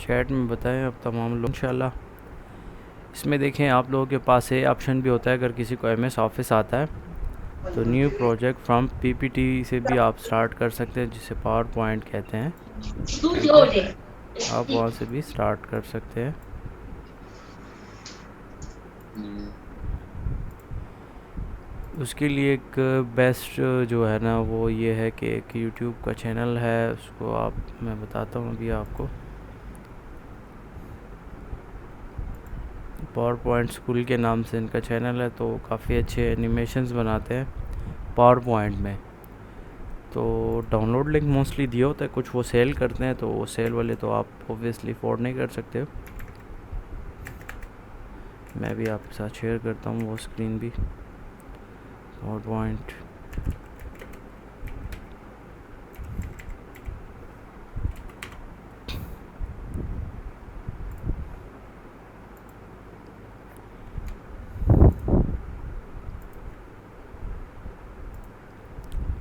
Chat में बताएं अब तमाम लोग इंशाल्लाह। इसमें देखें आप लोगों के पास ये ऑप्शन भी होता है, अगर किसी को MS ऑफिस आता है तो न्यू प्रोजेक्ट फ्रॉम PPT से भी आप स्टार्ट कर सकते हैं, जिसे पावर पॉइंट कहते हैं। ठीक है, आप वहाँ से भी स्टार्ट कर सकते हैं। उसके लिए एक बेस्ट जो है ना वो ये है कि एक यूट्यूब का चैनल है, उसको मैं बताता हूँ अभी आपको। पावर पॉइंट स्कूल के नाम से इनका चैनल है, तो काफ़ी अच्छे एनिमेशंस बनाते हैं पावर पॉइंट में। तो डाउनलोड लिंक मोस्टली दिया होता है, कुछ वो सेल करते हैं, तो वो सेल वाले तो आप ऑब्वियसली अफोर्ड नहीं कर सकते हो। मैं भी आपके साथ शेयर करता हूँ वो स्क्रीन भी, पावर पॉइंट।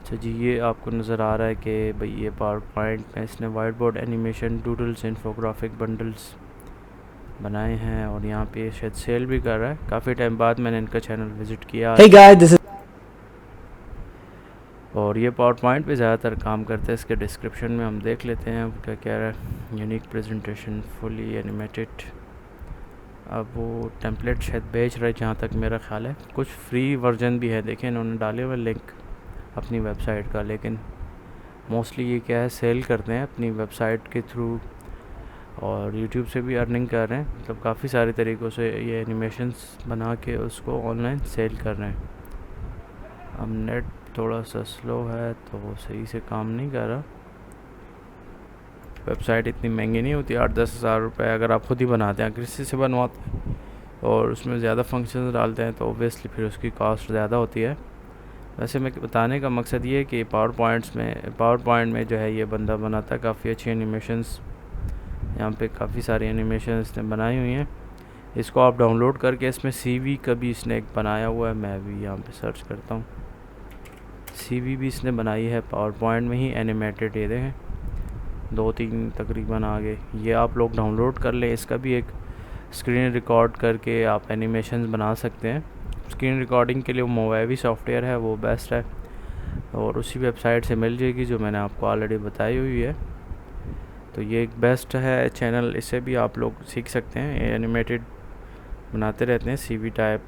अच्छा जी, ये आपको नज़र आ रहा है कि भाई ये पावर पॉइंट में इसने white board animation doodles infographic bundles बनाए हैं, और यहाँ पे शायद सेल भी कर रहा है। काफ़ी टाइम बाद मैंने इनका चैनल विज़िट किया। Hey guys, this is और ये पावर पॉइंट पे ज़्यादातर काम करते हैं। इसके डिस्क्रिप्शन में हम देख लेते हैं क्या कह रहा है। Unique presentation fully animated. अब वो टेम्पलेट शायद बेच रहे जहाँ तक मेरा ख्याल है। कुछ फ्री वर्जन भी है, देखें इन्होंने डाले हुए लिंक अपनी वेबसाइट का, लेकिन मोस्टली ये क्या है सेल करते हैं अपनी वेबसाइट के थ्रू, और यूट्यूब से भी अर्निंग कर रहे हैं। मतलब काफ़ी सारे तरीक़ों से ये एनिमेशंस बना के उसको ऑनलाइन सेल कर रहे हैं। अब नेट थोड़ा सा स्लो है तो वो सही से काम नहीं कर रहा। वेबसाइट इतनी महंगी नहीं होती, 8-10 हज़ार रुपये अगर आप खुद ही बनाते हैं, किसी से बनवाते हैं और उसमें ज़्यादा फंक्शन डालते हैं तो ओबियसली फिर उसकी कॉस्ट ज़्यादा होती है। वैसे मैं बताने का मकसद ये है कि पावर पॉइंट में जो है ये बंदा बनाता है काफ़ी अच्छी एनिमेशंस। यहाँ पे काफ़ी सारी एनिमेशन इसने बनाई हुई हैं। इसको आप डाउनलोड करके इसमें CV का भी इसने एक बनाया हुआ है। मैं भी यहाँ पे सर्च करता हूँ, CV भी इसने बनाई है पावर पॉइंट में ही एनिमेटेड। ये देखें 2-3 तकरीबन आ गए। ये आप लोग डाउनलोड कर लें। इसका भी एक स्क्रीन रिकॉर्ड करके आप एनिमेशन बना सकते हैं। स्क्रीन रिकॉर्डिंग के लिए वो मोवावी सॉफ्टवेयर है, वो बेस्ट है, और उसी वेबसाइट से मिल जाएगी जो मैंने आपको ऑलरेडी बताई हुई है। तो ये एक बेस्ट है चैनल, इससे भी आप लोग सीख सकते हैं। एनिमेटेड बनाते रहते हैं, CV टाइप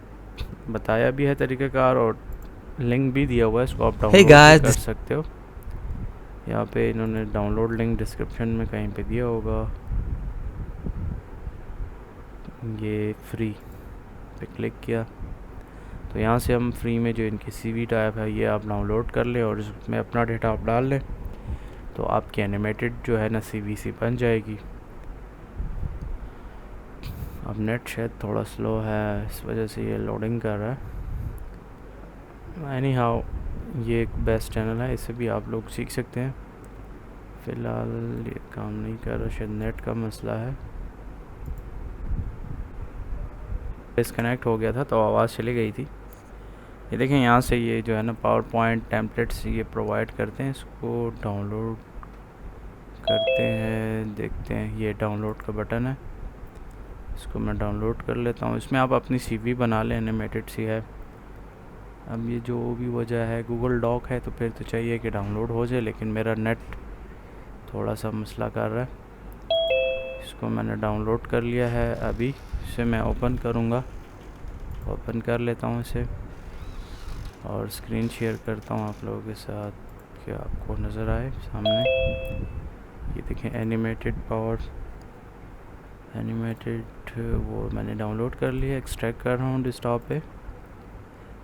बताया भी है तरीक़ाकार, और लिंक भी दिया हुआ है, इसको आप डाउनलोड भी कर सकते हो। यहाँ पे इन्होंने डाउनलोड लिंक डिस्क्रिप्शन में कहीं पे दिया होगा। ये फ्री पे क्लिक किया तो यहाँ से हम फ्री में जो इनकी CV टाइप है ये आप डाउनलोड कर लें और इसमें अपना डेटा आप डाल लें, तो आपकी एनिमेटेड जो है ना CVC बन जाएगी। अब नेट शायद थोड़ा स्लो है, इस वजह से ये लोडिंग कर रहा है। एनी हाउ ये एक बेस्ट चैनल है, इससे भी आप लोग सीख सकते हैं। फ़िलहाल ये काम नहीं कर रहा, शायद नेट का मसला है। डिस्कनेक्ट हो गया था तो आवाज़ चली गई थी। ये देखें यहाँ से ये जो है ना पावर पॉइंट टेम्पलेट्स ये प्रोवाइड करते हैं। इसको डाउनलोड करते हैं, देखते हैं। ये डाउनलोड का बटन है, इसको मैं डाउनलोड कर लेता हूँ। इसमें आप अपनी CV बना लें, एनिमेटेड सी है। अब ये जो भी वजह है, गूगल डॉक है तो फिर तो चाहिए कि डाउनलोड हो जाए, लेकिन मेरा नेट थोड़ा सा मसला कर रहा है। इसको मैंने डाउनलोड कर लिया है। अभी इसे मैं ओपन करूँगा, ओपन कर लेता हूँ इसे और स्क्रीन शेयर करता हूँ आप लोगों के साथ कि आपको नज़र आए सामने। ये देखें एनिमेटेड वो मैंने डाउनलोड कर लिया, एक्सट्रैक्ट कर रहा हूँ डेस्कटॉप पे।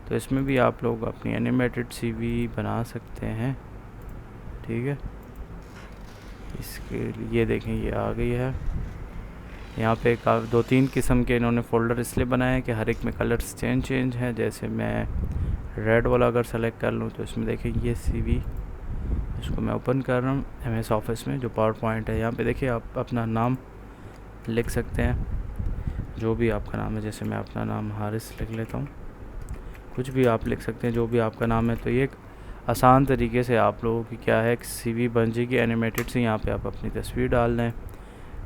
तो इसमें भी आप लोग अपनी एनिमेटेड CV बना सकते हैं, ठीक है। इसके लिए देखें ये आ गई है। यहाँ पे 2-3 किस्म के इन्होंने फ़ोल्डर इसलिए बनाए हैं कि हर एक में कलर्स चेंज हैं। जैसे मैं रेड वाला अगर सेलेक्ट कर लूँ तो इसमें देखें ये CV, इसको मैं ओपन कर रहा हूँ MS ऑफिस में जो पावर पॉइंट है। यहाँ पे देखिए आप अपना नाम लिख सकते हैं, जो भी आपका नाम है। जैसे मैं अपना नाम हारिस लिख लेता हूँ, कुछ भी आप लिख सकते हैं जो भी आपका नाम है। तो ये एक आसान तरीके से आप लोगों की क्या है CV बन जाएगी एनिमेटेड से। यहाँ पे आप अपनी तस्वीर डाल दें,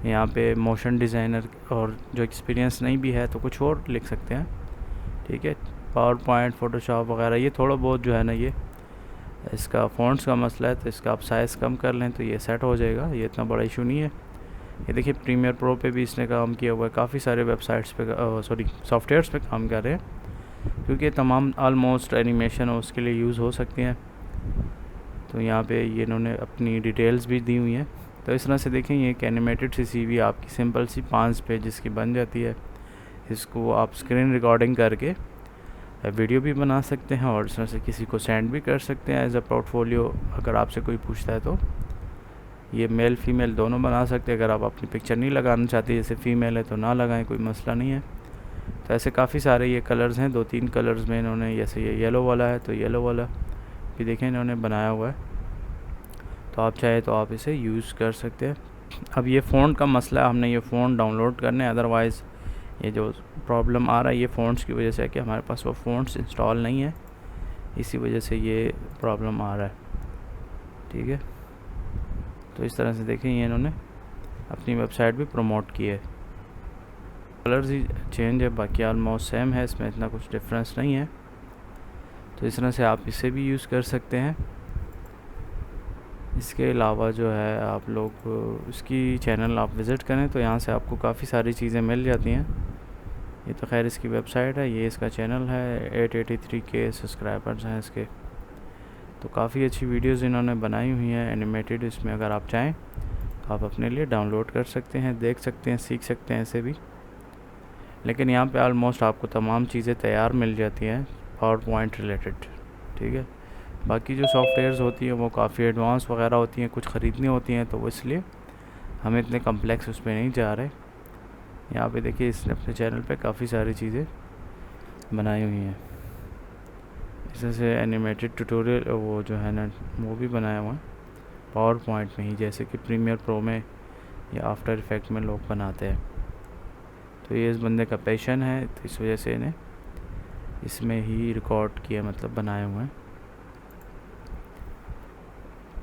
यहाँ पे मोशन डिज़ाइनर, और जो एक्सपीरियंस नहीं भी है तो कुछ और लिख सकते हैं, ठीक है। पावर पॉइंट, फ़ोटोशॉप वगैरह ये थोड़ा बहुत जो है ना, ये इसका फ़ॉन्ट्स का मसला है, तो इसका आप साइज़ कम कर लें तो ये सेट हो जाएगा, ये इतना बड़ा इशू नहीं है। ये देखिए प्रीमियर प्रो पे भी इसने काम किया हुआ है, काफ़ी सारे वेबसाइट्स पे सॉफ्टवेयर्स पे काम कर रहे हैं, क्योंकि तमाम आलमोस्ट एनिमेशन उसके लिए यूज़ हो सकती हैं। तो यहाँ पे ये इन्होंने अपनी डिटेल्स भी दी हुई हैं। तो इस तरह से देखें, ये एक एनिमेटेड सी सीवी आपकी सिंपल सी 5 पेजेस की बन जाती है। इसको आप स्क्रीन रिकॉर्डिंग करके वीडियो भी बना सकते हैं और इस तरह से किसी को सेंड भी कर सकते हैं एज अ पोर्टफोलियो, अगर आपसे कोई पूछता है तो। ये मेल फीमेल दोनों बना सकते हैं, अगर आप अपनी पिक्चर नहीं लगाना चाहते, जैसे फ़ीमेल है तो ना लगाएं, कोई मसला नहीं है। तो ऐसे काफ़ी सारे ये कलर्स हैं, 2-3 कलर्स में इन्होंने, जैसे ये येलो वाला है तो येलो वाला भी देखें इन्होंने बनाया हुआ है, तो आप चाहे तो आप इसे यूज़ कर सकते हैं। अब ये फ़ॉन्ट का मसला है, हमने ये फ़ॉन्ट डाउनलोड करने, अदरवाइज़ ये जो प्रॉब्लम आ रहा है ये फ़ॉन्ट्स की वजह से है कि हमारे पास वो फ़ॉन्ट्स इंस्टॉल नहीं है, इसी वजह से ये प्रॉब्लम आ रहा है, ठीक है। तो इस तरह से देखें, ये इन्होंने अपनी वेबसाइट भी प्रमोट की है। कलर्स ही चेंज है, बाकी ऑलमोस्ट सेम है, इसमें इतना कुछ डिफरेंस नहीं है। तो इस तरह से आप इसे भी यूज़ कर सकते हैं। इसके अलावा जो है आप लोग इसकी चैनल आप विज़िट करें तो यहाँ से आपको काफ़ी सारी चीज़ें मिल जाती हैं। ये तो खैर इसकी वेबसाइट है, ये इसका चैनल है, 883K सब्सक्राइबर्स हैं इसके। तो काफ़ी अच्छी वीडियोज़ इन्होंने बनाई हुई हैं एनिमेटेड, इसमें अगर आप चाहें तो आप अपने लिए डाउनलोड कर सकते हैं, देख सकते हैं, सीख सकते हैं इसे भी। लेकिन यहाँ पे ऑलमोस्ट आपको तमाम चीज़ें तैयार मिल जाती हैं पावर पॉइंट रिलेटेड, ठीक है। बाकी जो सॉफ्टवेयर्स होती हैं वो काफ़ी एडवांस वगैरह होती हैं, कुछ ख़रीदनी होती हैं, तो वो इसलिए हम इतने कम्प्लेक्स उस पर नहीं जा रहे। यहाँ पे देखिए इसने अपने चैनल पे काफ़ी सारी चीज़ें बनाई हुई हैं, जैसे एनिमेटेड ट्यूटोरियल वो जो है ना वो भी बनाया हुआ है पावर पॉइंट में ही, जैसे कि प्रीमियर प्रो में या आफ्टर इफेक्ट में लोग बनाते हैं। तो ये इस बंदे का पैशन है, तो इस वजह से इन्हें इसमें ही रिकॉर्ड किया, मतलब बनाए हुए हैं।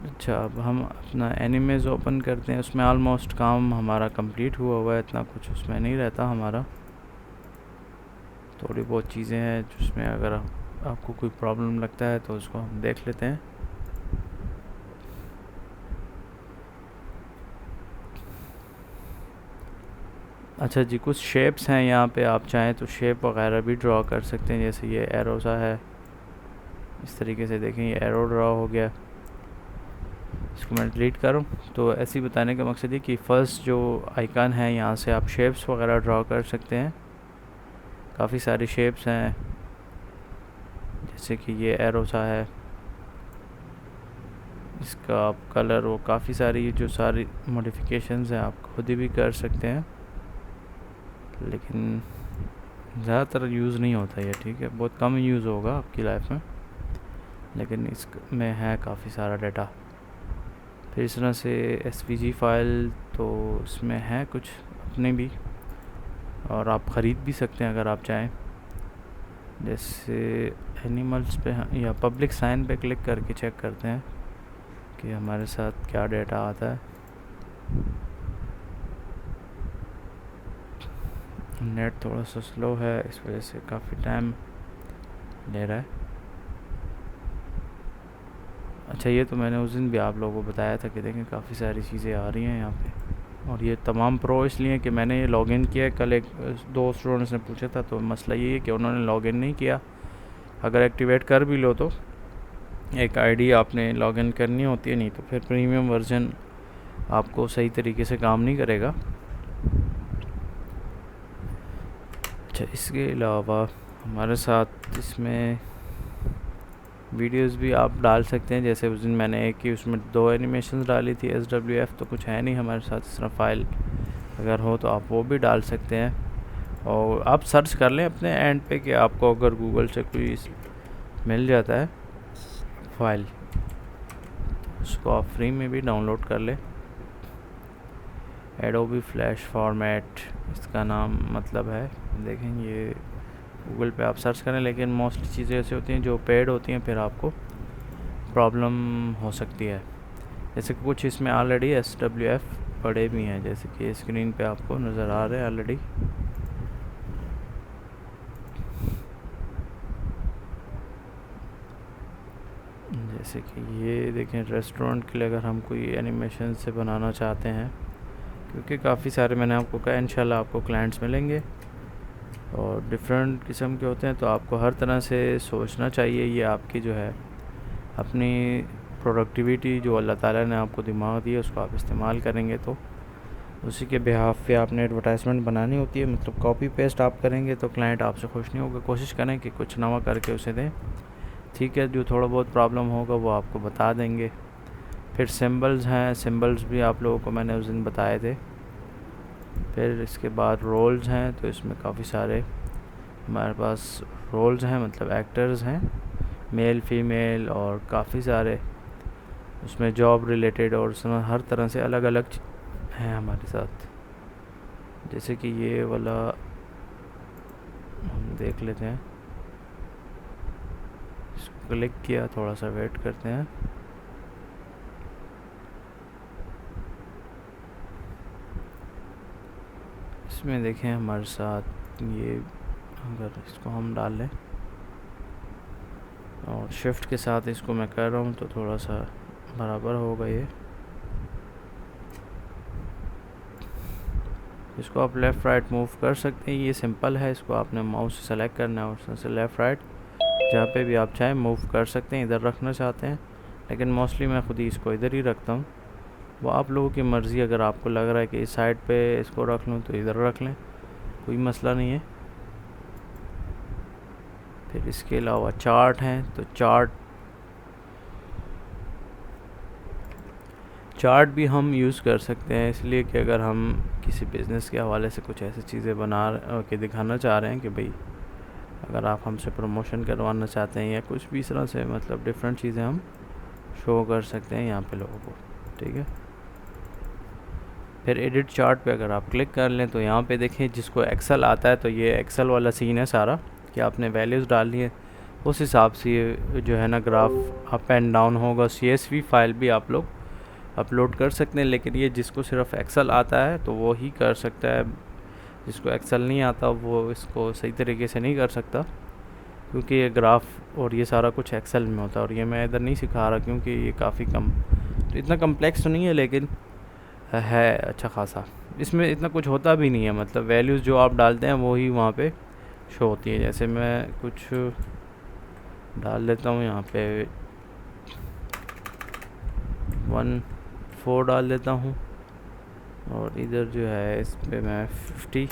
अच्छा, अब हम अपना एनिमेज ओपन करते हैं, उसमें ऑलमोस्ट काम हमारा कंप्लीट हुआ है, इतना कुछ उसमें नहीं रहता हमारा, थोड़ी बहुत चीज़ें हैं जिसमें अगर आपको कोई प्रॉब्लम लगता है तो उसको हम देख लेते हैं। अच्छा जी, कुछ शेप्स हैं यहाँ पे, आप चाहें तो शेप वगैरह भी ड्रॉ कर सकते हैं, जैसे ये एरो सा है, इस तरीके से देखें ये एरो ड्रॉ हो गया। इसको मैं डिलीट करूँ तो ऐसे ही बताने का मकसद है कि फ़र्स्ट जो आइकन है यहाँ से आप शेप्स वगैरह ड्रॉ कर सकते हैं। काफ़ी सारी शेप्स हैं, जैसे कि ये एरो सा है, इसका आप कलर, वो काफ़ी सारी जो सारी मॉडिफिकेशंस हैं आप खुद ही भी कर सकते हैं, लेकिन ज़्यादातर यूज़ नहीं होता ये, ठीक है, बहुत कम यूज़ होगा आपकी लाइफ में, लेकिन इसमें है काफ़ी सारा डाटा। फिर इस तरह से SVG फ़ाइल, तो इसमें है कुछ अपने भी, और आप ख़रीद भी सकते हैं अगर आप चाहें, जैसे एनिमल्स पे या पब्लिक साइन पे क्लिक करके चेक करते हैं कि हमारे साथ क्या डाटा आता है। नेट थोड़ा सा स्लो है, इस वजह से काफ़ी टाइम ले रहा है। अच्छा, ये तो मैंने उस दिन भी आप लोगों को बताया था कि देखें काफ़ी सारी चीज़ें आ रही हैं यहाँ पे, और ये तमाम प्रो इसलिए कि मैंने ये लॉगिन किया है। कल एक दो स्टूडेंट्स ने पूछा था, तो मसला ये है कि उन्होंने लॉगिन नहीं किया। अगर एक्टिवेट कर भी लो तो एक आईडी आपने लॉगिन करनी होती है, नहीं तो फिर प्रीमियम वर्जन आपको सही तरीके से काम नहीं करेगा। अच्छा, इसके अलावा हमारे साथ इसमें वीडियोस भी आप डाल सकते हैं, जैसे उस दिन मैंने एक ही उसमें 2 एनिमेशन डाली थी SWF, तो कुछ है नहीं हमारे साथ इस तरह फ़ाइल, अगर हो तो आप वो भी डाल सकते हैं। और आप सर्च कर लें अपने एंड पे कि आपको अगर गूगल से कोई मिल जाता है फ़ाइल, उसको आप फ्री में भी डाउनलोड कर लें। एडोबी फ्लैश फॉर्मेट इसका नाम मतलब है, देखें ये गूगल पे आप सर्च करें, लेकिन मोस्टली चीज़ें ऐसी होती हैं जो पेड होती हैं, फिर आपको प्रॉब्लम हो सकती है। जैसे कि कुछ इसमें ऑलरेडी SWF बड़े भी हैं, जैसे कि स्क्रीन पे आपको नज़र आ रहे हैं ऑलरेडी। जैसे कि ये देखें, रेस्टोरेंट के लिए अगर हम कोई एनिमेशन से बनाना चाहते हैं, क्योंकि काफ़ी सारे मैंने आपको कहा इंशाल्लाह आपको क्लाइंट्स मिलेंगे और डिफरेंट किस्म के होते हैं, तो आपको हर तरह से सोचना चाहिए। ये आपकी जो है अपनी प्रोडक्टिविटी जो अल्लाह ताला ने आपको दिमाग दिया उसको आप इस्तेमाल करेंगे, तो उसी के बिहाफ पे आपने एडवर्टाइजमेंट बनानी होती है। मतलब कॉपी पेस्ट आप करेंगे तो क्लाइंट आपसे खुश नहीं होगा। कोशिश करें कि कुछ नवा करके उसे दें, ठीक है। जो थोड़ा बहुत प्रॉब्लम होगा वो आपको बता देंगे। फिर सिंबल्स हैं, सिंबल्स भी आप लोगों को मैंने उस दिन बताए थे। फिर इसके बाद रोल्स हैं, तो इसमें काफ़ी सारे हमारे पास रोल्स हैं, मतलब एक्टर्स हैं, मेल फीमेल, और काफ़ी सारे उसमें जॉब रिलेटेड और हर तरह से अलग अलग हैं हमारे साथ। जैसे कि ये वाला हम देख लेते हैं, इसको क्लिक किया, थोड़ा सा वेट करते हैं। इसमें देखें हमारे साथ ये, अगर इसको हम डाल लें और शिफ्ट के साथ इसको मैं कर रहा हूँ तो थोड़ा सा बराबर होगा ये। इसको आप लेफ़्ट राइट मूव कर सकते हैं, ये सिंपल है। इसको आपने माउस से सेलेक्ट करना है और उसमें से लेफ़्ट राइट जहाँ पे भी आप चाहें मूव कर सकते हैं। इधर रखना चाहते हैं, लेकिन मोस्टली मैं खुद ही इसको इधर ही रखता हूँ। वो आप लोगों की मर्ज़ी, अगर आपको लग रहा है कि इस साइड पे इसको रख लूँ तो इधर रख लें, कोई मसला नहीं है। फिर इसके अलावा चार्ट हैं, तो चार्ट भी हम यूज़ कर सकते हैं, इसलिए कि अगर हम किसी बिज़नेस के हवाले से कुछ ऐसी चीज़ें बना के दिखाना चाह रहे हैं कि भाई अगर आप हमसे प्रमोशन करवाना चाहते हैं या कुछ भी इस तरह से, मतलब डिफरेंट चीज़ें हम शो कर सकते हैं यहाँ पे लोगों को, ठीक है। फिर एडिट चार्ट पे अगर आप क्लिक कर लें तो यहाँ पे देखें, जिसको एक्सेल आता है तो ये एक्सेल वाला सीन है सारा, कि आपने वैल्यूज़ डालनी है, उस हिसाब से ये जो है ना ग्राफ अप एंड डाउन होगा। CSV फाइल भी आप लोग अपलोड कर सकते हैं, लेकिन ये जिसको सिर्फ एक्सेल आता है तो वो ही कर सकता है, जिसको एक्सेल नहीं आता वो इसको सही तरीके से नहीं कर सकता, क्योंकि ये ग्राफ और ये सारा कुछ एक्सेल में होता है। और ये मैं इधर नहीं सिखा रहा क्योंकि ये काफ़ी कम, तो इतना कम्प्लेक्स तो नहीं है, लेकिन है अच्छा खासा। इसमें इतना कुछ होता भी नहीं है, मतलब वैल्यूज़ जो आप डालते हैं वो ही वहाँ पे शो होती है। जैसे मैं कुछ डाल लेता हूँ यहाँ पे 14 डाल देता हूँ, और इधर जो है इस पे मैं 50,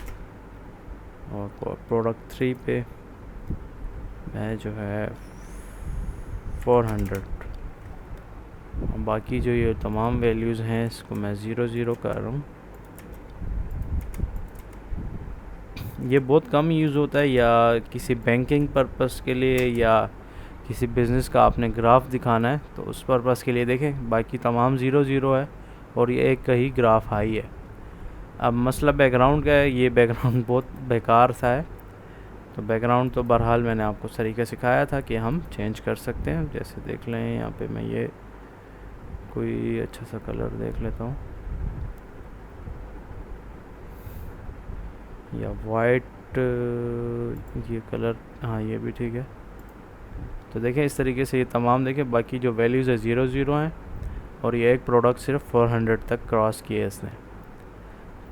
और प्रोडक्ट 3 पे मैं जो है 400, और बाकी जो ये तमाम वैल्यूज़ हैं इसको मैं 0 कर रहा हूँ। ये बहुत कम यूज़ होता है, या किसी बैंकिंग पर्पस के लिए या किसी बिज़नेस का आपने ग्राफ दिखाना है तो उस पर्पस के लिए देखें। बाकी तमाम 0 है और ये एक का ही ग्राफ हाई है। अब मसला बैकग्राउंड का है, ये बैकग्राउंड बहुत बेकार सा है, तो बैकग्राउंड तो बहरहाल मैंने आपको तरीका सिखाया था कि हम चेंज कर सकते हैं। जैसे देख लें यहाँ पे मैं ये कोई अच्छा सा कलर देख लेता हूँ, या वाइट ये कलर, हाँ ये भी ठीक है। तो देखें इस तरीके से ये तमाम देखें, बाकी जो वैल्यूज़ है 0 हैं, और ये एक प्रोडक्ट सिर्फ 400 तक क्रॉस किए इसने।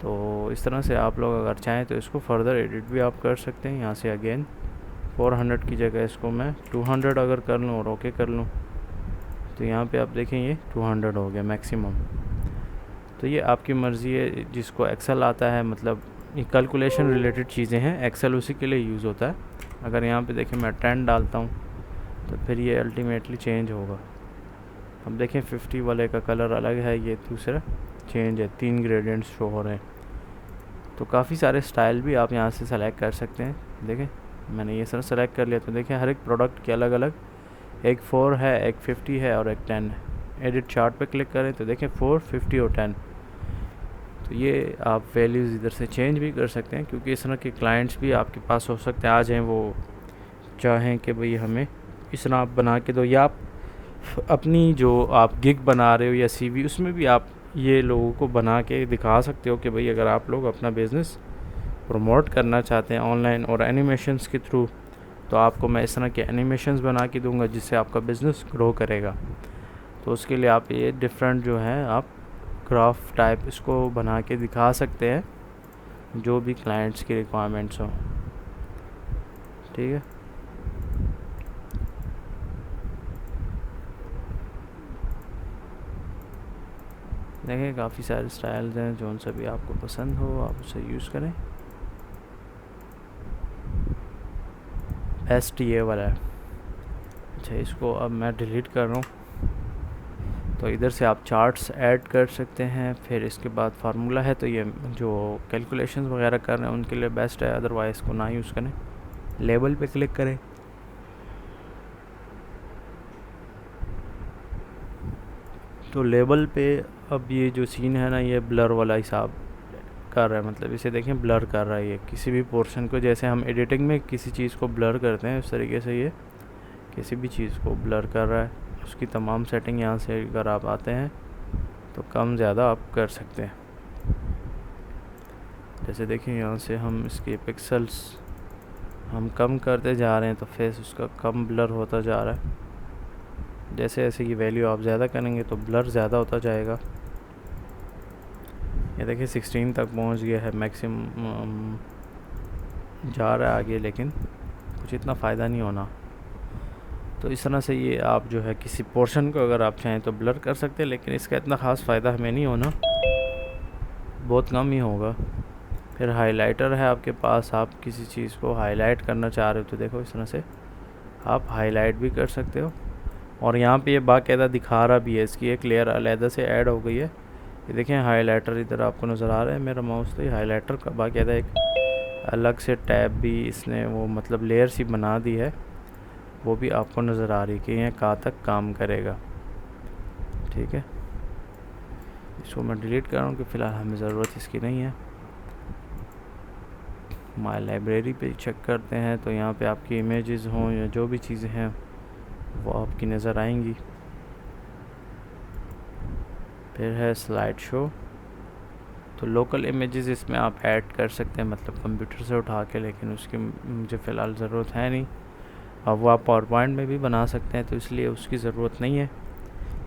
तो इस तरह से आप लोग अगर चाहें तो इसको फर्दर एडिट भी आप कर सकते हैं। यहाँ से अगेन 400 की जगह इसको मैं 200 अगर कर लूँ और ओके कर लूँ तो यहाँ पे आप देखें ये 200 हो गया मैक्सिमम। तो ये आपकी मर्ज़ी है, जिसको एक्सेल आता है, मतलब ये कैलकुलेशन रिलेटेड चीज़ें हैं, एक्सेल उसी के लिए यूज़ होता है। अगर यहाँ पे देखें मैं 10 डालता हूँ तो फिर ये अल्टीमेटली चेंज होगा। अब देखें 50 वाले का कलर अलग है, ये दूसरा चेंज है, 3 ग्रेडियंट्स शो हो रहे हैं। तो काफ़ी सारे स्टाइल भी आप यहाँ से सेलेक्ट कर सकते हैं। देखें मैंने ये सर सेलेक्ट कर लिया, तो देखें हर एक प्रोडक्ट के अलग अलग, एक 4 है, एक 50 है और एक 10 है। एडिट चार्ट पे क्लिक करें तो देखें 4, 50 और 10। तो ये आप वैल्यूज़ इधर से चेंज भी कर सकते हैं, क्योंकि इस तरह के क्लाइंट्स भी आपके पास हो सकते हैं, आ जाएँ वो चाहें कि भाई हमें इस तरह आप बना के दो, या आप अपनी जो आप गिग बना रहे हो या CV उसमें भी आप ये लोगों को बना के दिखा सकते हो कि भाई अगर आप लोग अपना बिज़नेस प्रमोट करना चाहते हैं ऑनलाइन और एनिमेशंस के थ्रू, तो आपको मैं इस तरह के एनिमेशंस बना के दूंगा जिससे आपका बिज़नेस ग्रो करेगा। तो उसके लिए आप ये डिफरेंट जो है आप ग्राफ टाइप इसको बना के दिखा सकते हैं, जो भी क्लाइंट्स की रिक्वायरमेंट्स हो। ठीक है, देखें काफ़ी सारे स्टाइल्स हैं, जो सा भी आपको पसंद हो आप उसे यूज़ करें। बेस्ट ये वाला है। अच्छा, इसको अब मैं डिलीट कर रहा हूँ। तो इधर से आप चार्ट्स ऐड कर सकते हैं। फिर इसके बाद फार्मूला है, तो ये जो कैलकुलेशंस वगैरह कर रहे हैं उनके लिए बेस्ट है, अदरवाइज़ को ना यूज़ करें। लेबल पे क्लिक करें। तो लेबल पे अब ये जो सीन है ना, ये ब्लर वाला हिसाब कर रहा है, मतलब इसे देखें ब्लर कर रहा है ये किसी भी पोर्शन को। जैसे हम एडिटिंग में किसी चीज़ को ब्लर करते हैं, उस तरीके से ये किसी भी चीज़ को ब्लर कर रहा है। उसकी तमाम सेटिंग यहाँ से अगर आप आते हैं तो कम ज़्यादा आप कर सकते हैं। जैसे देखिए यहाँ से हम इसके पिक्सल्स हम कम करते जा रहे हैं तो फेस उसका कम ब्लर होता जा रहा है। जैसे जैसे ये वैल्यू आप ज़्यादा करेंगे तो ब्लर ज़्यादा होता जाएगा। ये देखिए 16 तक पहुंच गया है, मैक्सिमम जा रहा है आगे, लेकिन कुछ इतना फ़ायदा नहीं होना। तो इस तरह से ये आप जो है किसी पोर्शन को अगर आप चाहें तो ब्लर कर सकते हैं, लेकिन इसका इतना ख़ास फ़ायदा हमें नहीं होना, बहुत कम ही होगा। फिर हाइलाइटर है आपके पास, आप किसी चीज़ को हाईलाइट करना चाह रहे हो तो देखो इस तरह से आप हाईलाइट भी कर सकते हो। और यहाँ पे ये बाकायदा दिखा रहा भी है, इसकी एक लेयर अलहदा से ऐड हो गई है। ये देखें हाइलाइटर इधर आपको नज़र आ रहा है मेरा माउस, तो ये हाइलाइटर का बाकायदा एक अलग से टैब भी इसने वो मतलब लेयर सी बना दी है, वो भी आपको नज़र आ रही है कि ये कहाँ तक काम करेगा। ठीक है, इसको मैं डिलीट कर रहा हूँ कि फ़िलहाल हमें ज़रूरत इसकी नहीं है। माय लाइब्रेरी पे चेक करते हैं, तो यहाँ पे आपकी इमेजेस हों या जो भी चीज़ें हैं वो आपकी नज़र आएंगी। फिर है स्लाइड शो, तो लोकल इमेजेस इसमें आप ऐड कर सकते हैं, मतलब कंप्यूटर से उठा के, लेकिन उसकी मुझे फ़िलहाल ज़रूरत है नहीं। अब वो आप पावर पॉइंट में भी बना सकते हैं, तो इसलिए उसकी ज़रूरत नहीं है।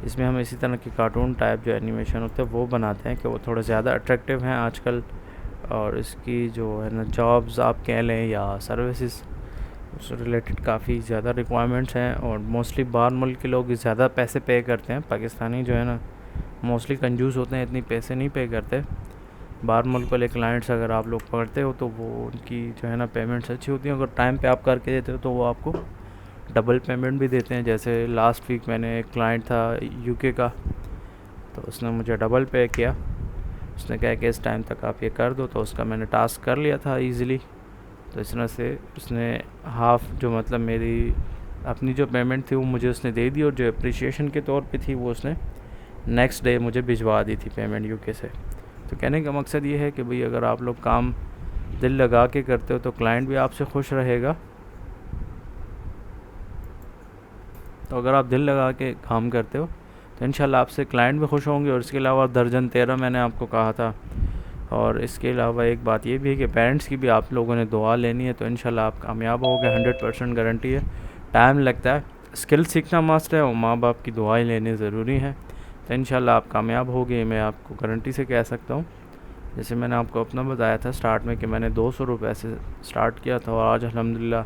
इसमें हम इसी तरह के कार्टून टाइप जो एनिमेशन होते हैं वो बनाते हैं कि वो थोड़ा ज़्यादा अट्रैक्टिव हैं आजकल। और इसकी जो है ना जॉब्स आप कह लें या सर्विसेज, उससे रिलेटेड काफ़ी ज़्यादा रिक्वायरमेंट्स हैं। और मोस्टली बाहर मुल्क के लोग ज़्यादा पैसे पे करते हैं, पाकिस्तानी जो है ना मोस्टली कंजूस होते हैं, इतनी पैसे नहीं पे करते। बाहर मुल्क वाले क्लाइंट्स अगर आप लोग पकड़ते हो तो वो उनकी जो है ना पेमेंट्स अच्छी होती हैं। अगर टाइम पे आप करके देते हो तो वो आपको डबल पेमेंट भी देते हैं। जैसे लास्ट वीक मैंने एक क्लाइंट था यूके का, तो उसने मुझे डबल पे किया। उसने कहा कि इस टाइम तक आप ये कर दो, तो उसका मैंने टास्क कर लिया था ईज़िली। तो इस तरह से उसने हाफ़ जो मतलब मेरी अपनी जो पेमेंट थी वो मुझे उसने दे दी, और जो अप्रिशिएशन के तौर पे थी वो उसने नेक्स्ट डे मुझे भिजवा दी थी पेमेंट यूके से। तो कहने का मकसद ये है कि भाई अगर आप लोग काम दिल लगा के करते हो तो क्लाइंट भी आपसे खुश रहेगा। तो अगर आप दिल लगा के काम करते हो तो इंशाल्लाह आपसे क्लाइंट भी खुश होंगे। और इसके अलावा दर्जन 13 मैंने आपको कहा था। और इसके अलावा एक बात ये भी है कि पेरेंट्स की भी आप लोगों ने दुआ लेनी है, तो इंशाल्लाह आप कामयाब होगे, 100% गारंटी है। टाइम लगता है, स्किल सीखना मस्ट है, और माँ बाप की दुआएं लेनी ज़रूरी है। तो इंशाल्लाह आप कामयाब होगे, मैं आपको गारंटी से कह सकता हूँ। जैसे मैंने आपको अपना बताया था स्टार्ट में कि मैंने 200 रुपये से स्टार्ट किया था, और आज अल्हम्दुलिल्लाह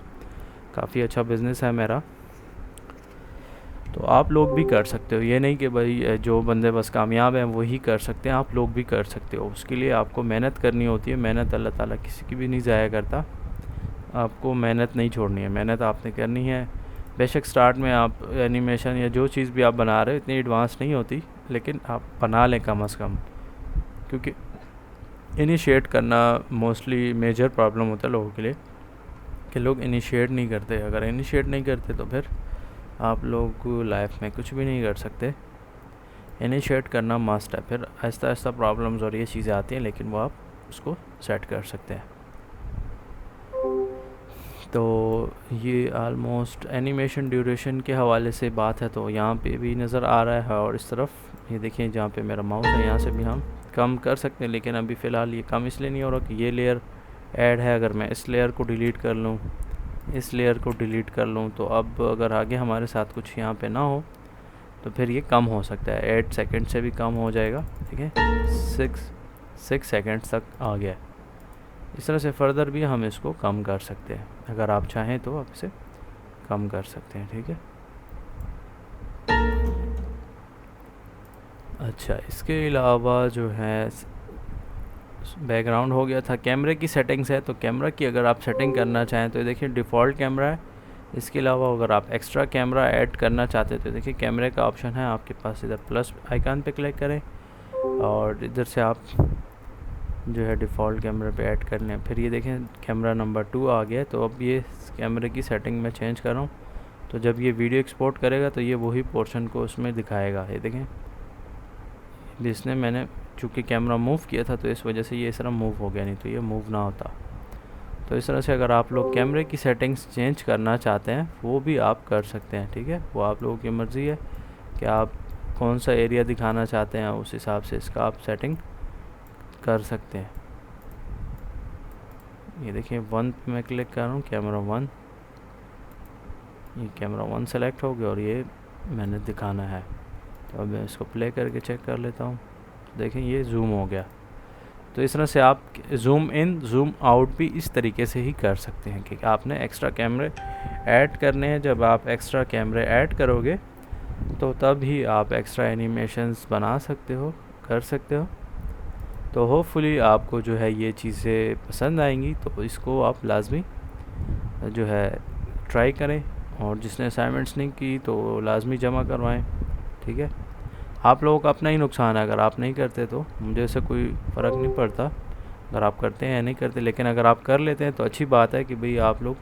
काफ़ी अच्छा बिज़नेस है मेरा। तो आप लोग भी कर सकते हो, ये नहीं कि भाई जो बंदे बस कामयाब हैं वही कर सकते हैं, आप लोग भी कर सकते हो। उसके लिए आपको मेहनत करनी होती है। मेहनत अल्लाह ताला किसी की भी नहीं ज़ाया करता, आपको मेहनत नहीं छोड़नी है, मेहनत आपने करनी है। बेशक स्टार्ट में आप एनिमेशन या जो चीज़ भी आप बना रहे हो इतनी एडवांस नहीं होती, लेकिन आप बना लें कम अज़ कम, क्योंकि इनिशिएट करना मोस्टली मेजर प्रॉब्लम होता है लोगों के लिए कि लोग इनिशिएट नहीं करते। अगर इनिशिएट नहीं करते तो फिर आप लोग लाइफ में कुछ भी नहीं कर सकते। इनिशिएट करना मस्ट है, फिर आहिस्ता आहिस्ता प्रॉब्लम्स और ये चीज़ें आती हैं, लेकिन वो आप उसको सेट कर सकते हैं। तो ये आलमोस्ट एनिमेशन ड्यूरेशन के हवाले से बात है, तो यहाँ पे भी नज़र आ रहा है। और इस तरफ ये देखिए जहाँ पे मेरा माउस है यहाँ से भी हम कम कर सकते हैं, लेकिन अभी फ़िलहाल ये कम इसलिए नहीं हो रहा कि ये लेयर ऐड है। अगर मैं इस लेयर को डिलीट कर लूँ, इस लेयर को डिलीट कर लूँ, तो अब अगर आगे हमारे साथ कुछ यहाँ पे ना हो तो फिर ये कम हो सकता है। 8 सेकंड से भी कम हो जाएगा। ठीक है, 6 सेकंड्स तक आ गया। इस तरह से फर्दर भी हम इसको कम कर सकते हैं। अगर आप चाहें तो आप इसे कम कर सकते हैं। ठीक है, अच्छा इसके अलावा जो है बैकग्राउंड हो गया था। कैमरे की सेटिंग्स है, तो कैमरा की अगर आप सेटिंग करना चाहें तो देखिए डिफ़ॉल्ट कैमरा है। इसके अलावा अगर आप एक्स्ट्रा कैमरा ऐड करना चाहते हैं तो देखिए कैमरे का ऑप्शन है आपके पास, इधर प्लस आइकन पे क्लिक करें और इधर से आप जो है डिफ़ॉल्ट कैमरे पे ऐड कर लें। फिर ये देखें कैमरा नंबर 2 आ गया। तो अब ये कैमरे की सेटिंग में चेंज कर रहा हूँ, तो जब ये वीडियो एक्सपोर्ट करेगा तो ये वही पोर्शन को उसमें दिखाएगा। ये देखें, जिसने मैंने चूँकि कैमरा मूव किया था तो इस वजह से ये इस तरह मूव हो गया, नहीं तो ये मूव ना होता। तो इस तरह से अगर आप लोग कैमरे की सेटिंग्स चेंज करना चाहते हैं वो भी आप कर सकते हैं। ठीक है, वो आप लोगों की मर्ज़ी है कि आप कौन सा एरिया दिखाना चाहते हैं, उस हिसाब से इसका आप सेटिंग कर सकते हैं। ये देखिए 1 पे मैं क्लिक कर रहा हूँ, कैमरा 1, ये कैमरा 1 सेलेक्ट हो गया और ये मैंने दिखाना है। तो अब मैं इसको प्ले करके चेक कर लेता हूँ। देखें ये जूम हो गया। तो इस तरह से आप जूम इन जूम आउट भी इस तरीके से ही कर सकते हैं कि आपने एक्स्ट्रा कैमरे ऐड करने हैं। जब आप एक्स्ट्रा कैमरे ऐड करोगे तो तब ही आप एक्स्ट्रा एनिमेशंस बना सकते हो, कर सकते हो। तो होपफुली आपको जो है ये चीज़ें पसंद आएंगी, तो इसको आप लाजमी जो है ट्राई करें, और जिसने असाइनमेंट्स नहीं की तो लाजमी जमा करवाएं। ठीक है, आप लोगों का अपना ही नुकसान है। अगर आप नहीं करते तो मुझे इससे कोई फ़र्क नहीं पड़ता अगर आप करते हैं या नहीं करते, लेकिन अगर आप कर लेते हैं तो अच्छी बात है कि भाई आप लोग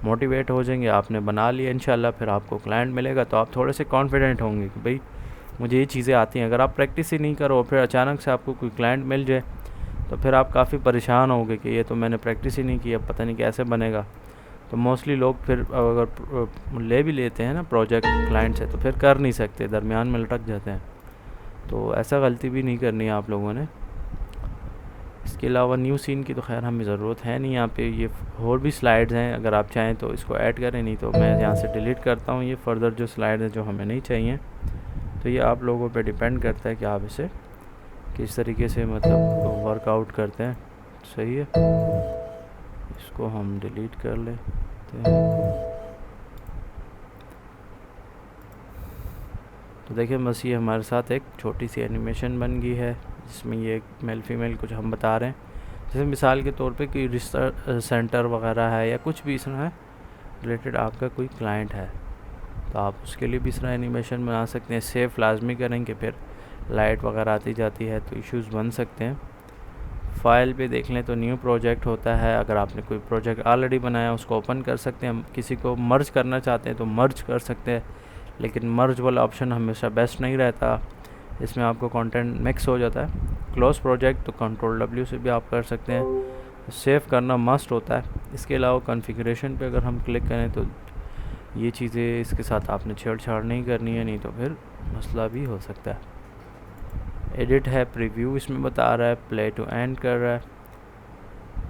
मोटिवेट हो जाएंगे। आपने बना लिया, इंशाल्लाह फिर आपको क्लाइंट मिलेगा तो आप थोड़े से कॉन्फिडेंट होंगे कि भाई मुझे ये चीज़ें आती हैं। अगर आप प्रैक्टिस ही नहीं करो फिर अचानक से आपको कोई क्लाइंट मिल जाए तो फिर आप काफ़ी परेशान होंगे कि ये तो मैंने प्रैक्टिस ही नहीं की, अब पता नहीं कैसे बनेगा। तो मोस्टली लोग फिर अगर ले भी लेते हैं ना प्रोजेक्ट क्लाइंट से तो फिर कर नहीं सकते, दरमियान में लटक जाते हैं। तो ऐसा गलती भी नहीं करनी है आप लोगों ने। इसके अलावा न्यू सीन की तो खैर हमें ज़रूरत है नहीं। यहाँ पे ये और भी स्लाइड्स हैं, अगर आप चाहें तो इसको ऐड करें, नहीं तो मैं यहाँ से डिलीट करता हूँ ये फर्दर जो स्लाइड हैं जो हमें नहीं चाहिए। तो ये आप लोगों पे डिपेंड करता है कि आप इसे किस तरीके से मतलब वर्कआउट करते हैं। सही है, इसको हम डिलीट कर लेते हैं। तो देखिए बस ये हमारे साथ एक छोटी सी एनिमेशन बन गई है जिसमें ये मेल फीमेल कुछ हम बता रहे हैं। जैसे मिसाल के तौर पे कोई रिसर्च सेंटर वगैरह है या कुछ भी इसमें है रिलेटेड आपका कोई क्लाइंट है तो आप उसके लिए भी इस तरह एनिमेशन बना सकते हैं। सेफ लाजमी करेंगे, फिर लाइट वगैरह आती जाती है तो इश्यूज़ बन सकते हैं। फ़ाइल पे देख लें तो न्यू प्रोजेक्ट होता है। अगर आपने कोई प्रोजेक्ट ऑलरेडी बनाया उसको ओपन कर सकते हैं। किसी को मर्ज करना चाहते हैं तो मर्ज कर सकते हैं, लेकिन मर्ज वाला ऑप्शन हमेशा बेस्ट नहीं रहता, इसमें आपको कंटेंट मिक्स हो जाता है। क्लोज़ प्रोजेक्ट तो कंट्रोल W से भी आप कर सकते हैं। सेव करना मस्ट होता है। इसके अलावा कॉन्फ़िगरेशन पे अगर हम क्लिक करें तो ये चीज़ें इसके साथ आपने छेड़छाड़ नहीं करनी है, नहीं तो फिर मसला भी हो सकता है। एडिट है, प्रीव्यू इसमें बता रहा है, प्ले टू एंड कर रहा है।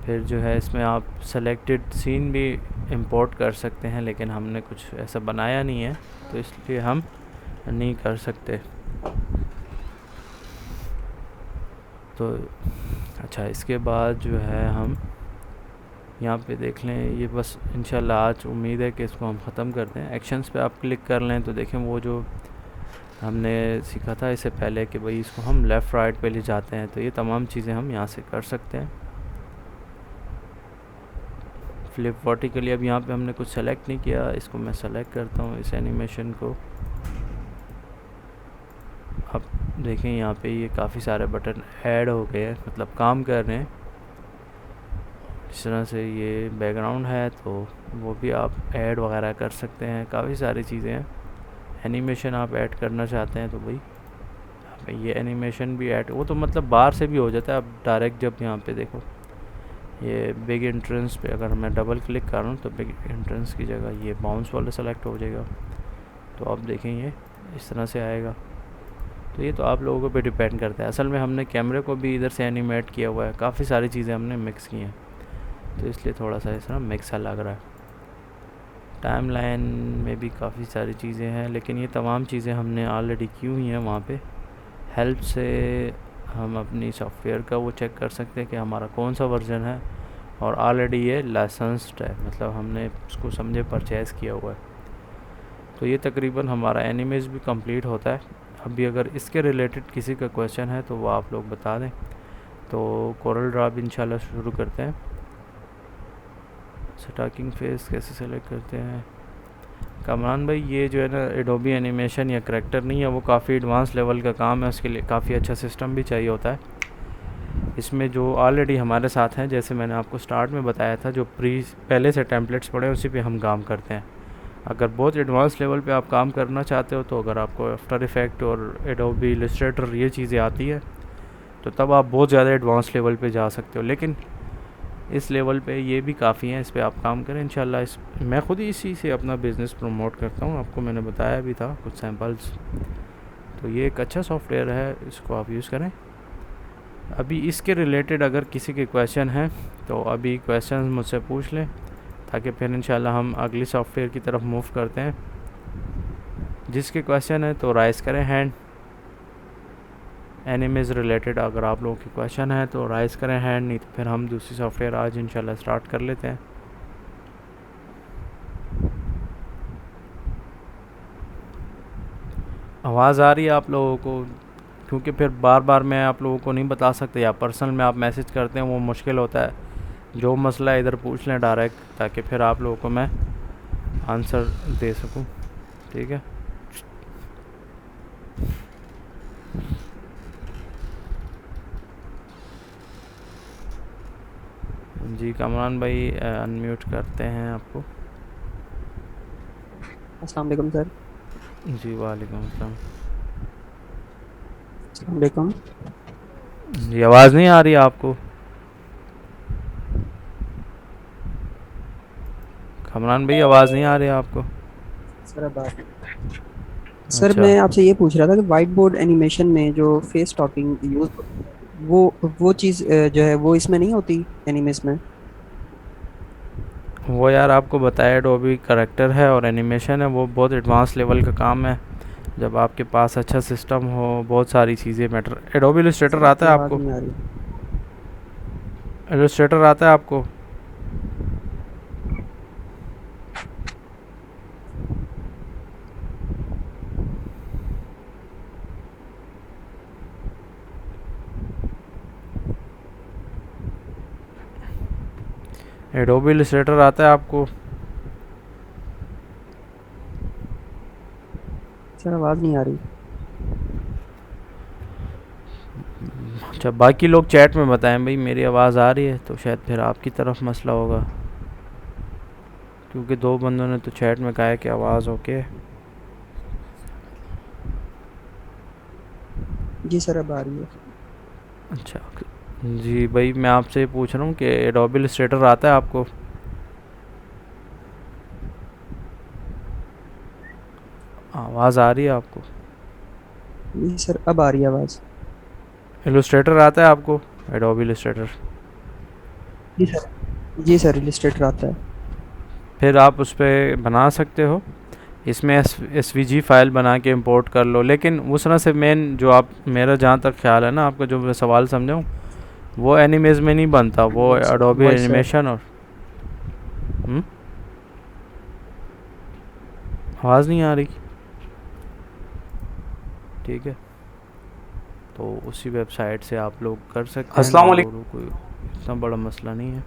फिर जो है इसमें आप सेलेक्टेड सीन भी इंपोर्ट कर सकते हैं, लेकिन हमने कुछ ऐसा बनाया नहीं है तो इसलिए हम नहीं कर सकते। तो अच्छा, इसके बाद जो है हम यहाँ पे देख लें, ये बस इंशाल्लाह आज उम्मीद है कि इसको हम ख़त्म करते हैं। एक्शंस पे आप क्लिक कर लें तो देखें वो जो हमने सीखा था इससे पहले कि भाई इसको हम लेफ़्ट राइट पे ले जाते हैं, तो ये तमाम चीज़ें हम यहाँ से कर सकते हैं। फ्लिप वर्टिकली अब यहाँ पे हमने कुछ सेलेक्ट नहीं किया, इसको मैं सेलेक्ट करता हूँ इस एनिमेशन को। अब देखें यहाँ पे ये काफ़ी सारे बटन ऐड हो गए हैं, मतलब काम कर रहे हैं। इस तरह से ये बैकग्राउंड है तो वो भी आप ऐड वगैरह कर सकते हैं। काफ़ी सारी चीज़ें हैं। एनिमेशन आप ऐड करना चाहते हैं तो भाई यहाँ पे ये एनिमेशन भी ऐड, वो तो मतलब बाहर से भी हो जाता है। अब डायरेक्ट जब यहाँ पे देखो ये बिग एंट्रेंस पे अगर मैं डबल क्लिक कर रहा हूँ तो बिग एंट्रेंस की जगह ये बाउंस वाला सेलेक्ट हो जाएगा। तो अब देखें ये इस तरह से आएगा। तो ये तो आप लोगों पे डिपेंड करता है। असल में हमने कैमरे को भी इधर से एनिमेट किया हुआ है, काफ़ी सारी चीज़ें हमने मिक्स की हैं, तो इसलिए थोड़ा सा ऐसा मिक्स सा लग रहा है। टाइम लाइन में भी काफ़ी सारी चीज़ें हैं, लेकिन ये तमाम चीज़ें हमने ऑलरेडी की हुई हैं वहाँ पे। हेल्प से हम अपनी सॉफ्टवेयर का वो चेक कर सकते हैं कि हमारा कौन सा वर्जन है, और ऑलरेडी ये लाइसेंस्ड है, मतलब हमने उसको समझे परचेज़ किया हुआ है। तो ये तकरीबन हमारा एनिमेज भी कंप्लीट होता है। अभी अगर इसके रिलेटेड किसी का क्वेश्चन है तो वो आप लोग बता दें, तो कोरल ड्रा भी इंशाल्लाह शुरू करते हैं। स्टार्टिंग फेस कैसे सेलेक्ट करते हैं कामरान भाई? ये जो है ना एडोबी एनिमेशन या करैक्टर नहीं है, वो काफ़ी एडवांस लेवल का काम है, उसके लिए काफ़ी अच्छा सिस्टम भी चाहिए होता है। इसमें जो ऑलरेडी हमारे साथ हैं, जैसे मैंने आपको स्टार्ट में बताया था, जो पहले से टेम्पलेट्स पड़े हैं उसी पे हम काम करते हैं। अगर बहुत एडवांस लेवल पे आप काम करना चाहते हो, तो अगर आपको आफ्टर इफ़ेक्ट और एडोबी इलस्ट्रेटर ये चीज़ें आती है, तो तब आप बहुत ज़्यादा एडवांस लेवल पे जा सकते हो। लेकिन इस लेवल पे ये भी काफ़ी है, इस पे आप काम करें इंशाल्लाह। मैं ख़ुद ही इसी से अपना बिज़नेस प्रमोट करता हूँ, आपको मैंने बताया भी था कुछ सैम्पल्स। तो ये एक अच्छा सॉफ्टवेयर है, इसको आप यूज़ करें। अभी इसके रिलेटेड अगर किसी के क्वेश्चन हैं तो अभी क्वेश्चन मुझसे पूछ लें, ताकि फिर इंशाल्लाह हम अगली सॉफ्टवेयर की तरफ मूव करते हैं। जिसके क्वेश्चन है तो राइज़ करें हैंड। एनिमेज रिलेटेड अगर आप लोगों के क्वेश्चन है तो राइज़ करें हैंड, नहीं तो फिर हम दूसरी सॉफ्टवेयर आज इंशाल्लाह स्टार्ट कर लेते हैं। आवाज़ आ रही है आप लोगों को? क्योंकि फिर बार बार मैं आप लोगों को नहीं बता सकते, या पर्सनल में आप मैसेज करते हैं वो मुश्किल होता है। जो मसला है इधर पूछ लें डायरेक्ट, ताकि फिर आप लोगों को मैं आंसर दे सकूं। ठीक है जी। कमरान भाई अनम्यूट करते हैं आपको। अस्सलाम वालेकुम सर। जी वालेकुम अस्सलाम। अस्सलाम वालेकुम। जी आवाज़ नहीं आ रही है आपको? कमरान भाई आवाज़ नहीं आ रही है आपको? सर अब सर अच्छा, मैं आपसे ये पूछ रहा था कि वाइट बोर्ड एनिमेशन में जो फेस टॉकिंग यूज वो चीज़ जो है वो इसमें नहीं होती एनिमेस में। वो यार आपको बताया एडोबी करेक्टर है और एनिमेशन है, वो बहुत एडवांस लेवल का काम है। जब आपके पास अच्छा सिस्टम हो, बहुत सारी चीज़ें मैटर। एडोबी इलस्ट्रेटर सर आता आपकी है आवाज़ आपको? नहीं आ रही। इलस्ट्रेटर आता है आपको? एडोबी इलस्ट्रेटर आता है आपको? सर आवाज़ नहीं आ रही। अच्छा, बाकी लोग चैट में बताएं भाई मेरी आवाज़ आ रही है, तो शायद फिर आपकी तरफ मसला होगा, क्योंकि दो बंदों ने तो चैट में कहा है कि आवाज़ ओके। जी सर अब आ रही है। अच्छा जी भाई, मैं आपसे पूछ रहा हूँ कि एडोबी इलस्ट्रेटर आता है आपको? आवाज़ आ रही है आपको? जी सर अब आ रही है आवाज़। इलस्ट्रेटर आता है आपको? Adobe Illustrator? जी सर। जी सर इलस्ट्रेटर आता है। फिर आप उस पर बना सकते हो। इसमें SVG फाइल बना के इंपोर्ट कर लो, लेकिन उस तरह से मेन जो आप, मेरा जहाँ तक ख्याल है ना, आपका जो मैं सवाल समझाऊँ, वो एनिमेज में नहीं बनता, वो voice Adobe voice sir. Animation और आवाज़ नहीं आ रही? ठीक है, तो उसी वेबसाइट से आप लोग कर सकते हैं अस्सलाम वालेकुम। डाउनलोड, कोई इतना बड़ा मसला नहीं है।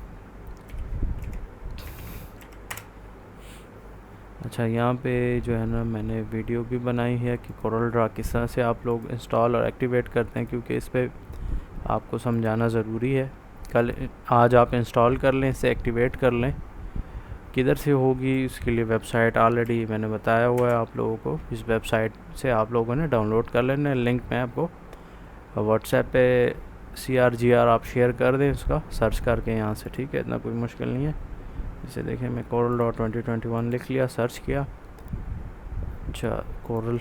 अच्छा, यहाँ पे जो है ना मैंने वीडियो भी बनाई है कि कोरल ड्रा किस तरह से आप लोग इंस्टॉल और एक्टिवेट करते हैं, क्योंकि इस पर आपको समझाना ज़रूरी है। कल आज आप इंस्टॉल कर लें, इसे एक्टिवेट कर लें। किधर से होगी उसके लिए वेबसाइट ऑलरेडी मैंने बताया हुआ है आप लोगों को। इस वेबसाइट से आप लोगों ने डाउनलोड कर लेना है, लिंक मैं आपको व्हाट्सएप पे CRGR आप शेयर कर दें, उसका सर्च करके यहाँ से। ठीक है, इतना कोई मुश्किल नहीं है। इसे देखें, मैं कोरल डॉट 2021 लिख लिया, सर्च किया। अच्छा, कोरल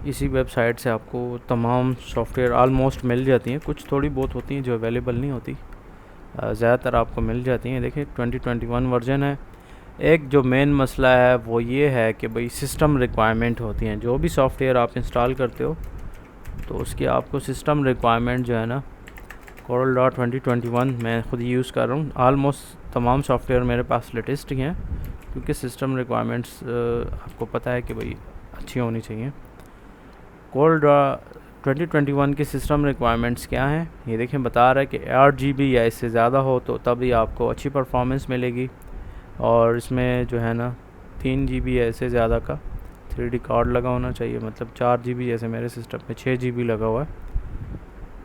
इसी वेबसाइट से आपको तमाम सॉफ्टवेयर ऑलमोस्ट मिल जाती हैं, कुछ थोड़ी बहुत होती हैं जो अवेलेबल नहीं होती, ज़्यादातर आपको मिल जाती हैं। देखिए 2021 वर्जन है। एक जो मेन मसला है वो ये है कि भाई सिस्टम रिक्वायरमेंट होती हैं, जो भी सॉफ्टवेयर आप इंस्टॉल करते हो तो उसकी आपको सिस्टम रिक्वायरमेंट जो है ना, कोरल डॉट 2021 मैं ख़ुद यूज़ कर रहा हूँ। आलमोस्ट तमाम सॉफ्टवेयर मेरे पास लेटेस्ट ही हैं, क्योंकि सिस्टम रिक्वायरमेंट्स आपको पता है कि भाई अच्छी होनी चाहिए। कोरल डॉट 2021 की सिस्टम रिक्वायरमेंट्स क्या हैं, ये देखें, बता रहा है कि 8 GB या इससे ज़्यादा हो तो तभी आपको अच्छी परफॉर्मेंस मिलेगी, और इसमें जो है ना 3 GB या इससे ज़्यादा का 3D कार्ड लगा होना चाहिए, मतलब 4 GB, जैसे मेरे सिस्टम में 6 GB लगा हुआ है।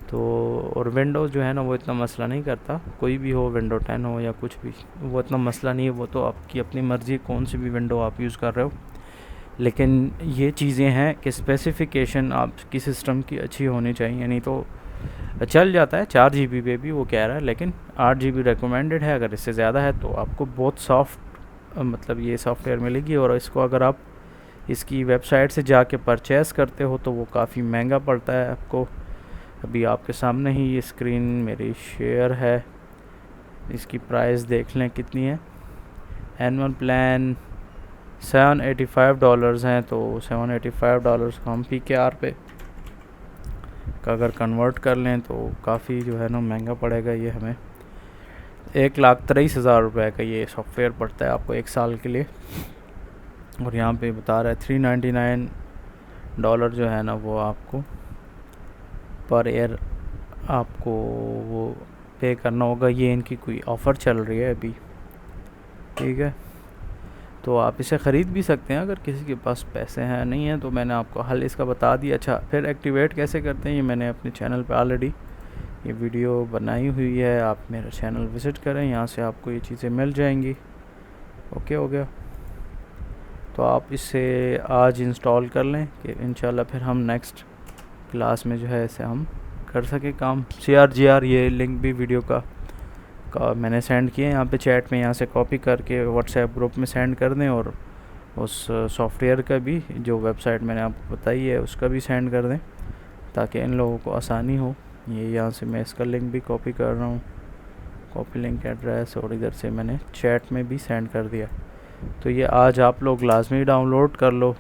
तो और विंडोज़ जो है ना वो इतना मसला नहीं करता, कोई भी हो, विंडो 10 हो या कुछ भी, वो इतना मसला नहीं है। वो तो आपकी अपनी मर्ज़ी, कौन सी भी विंडो आप यूज़ कर रहे हो। लेकिन ये चीज़ें हैं कि स्पेसिफ़िकेशन आपकी सिस्टम की अच्छी होनी चाहिए, नहीं तो चल जाता है 4 GB पे भी वो कह रहा है, लेकिन 8 GB रिकमेंडेड है। अगर इससे ज़्यादा है तो आपको बहुत सॉफ्ट मतलब ये सॉफ्टवेयर मिलेगी, और इसको अगर आप इसकी वेबसाइट से जाके परचेज़ करते हो तो वो काफ़ी महंगा पड़ता है आपको। अभी आपके सामने ही ये स्क्रीन मेरी शेयर है, इसकी प्राइस देख लें कितनी है। एनुअल प्लान $785 हैं, तो $785 को हम PKR पे का अगर कन्वर्ट कर लें तो काफ़ी जो है ना महंगा पड़ेगा ये हमें। 1,23,000 रुपये का ये सॉफ्टवेयर पड़ता है आपको 1 साल के लिए। और यहाँ पे बता रहा है $399 जो है ना वो आपको पर ईयर आपको वो पे करना होगा। ये इनकी कोई ऑफ़र चल रही है अभी, ठीक है। तो आप इसे ख़रीद भी सकते हैं अगर किसी के पास पैसे हैं, नहीं हैं तो मैंने आपको हल इसका बता दिया। अच्छा, फिर एक्टिवेट कैसे करते हैं ये मैंने अपने चैनल पे ऑलरेडी ये वीडियो बनाई हुई है, आप मेरा चैनल विज़िट करें, यहाँ से आपको ये चीज़ें मिल जाएंगी। ओके हो गया, तो आप इसे आज इंस्टॉल कर लें कि इंशाल्लाह फिर हम नेक्स्ट क्लास में जो है इसे हम कर सके काम। CRGR ये लिंक भी वीडियो का मैंने सेंड किए यहाँ पे चैट में, यहाँ से कॉपी करके व्हाट्सएप ग्रुप में सेंड कर दें, और उस सॉफ्टवेयर का भी जो वेबसाइट मैंने आपको बताई है उसका भी सेंड कर दें, ताकि इन लोगों को आसानी हो। ये यहाँ से मैं इसका लिंक भी कॉपी कर रहा हूँ, कॉपी लिंक एड्रेस, और इधर से मैंने चैट में भी सेंड कर दिया। तो ये आज आप लोग लाजमी डाउनलोड कर लो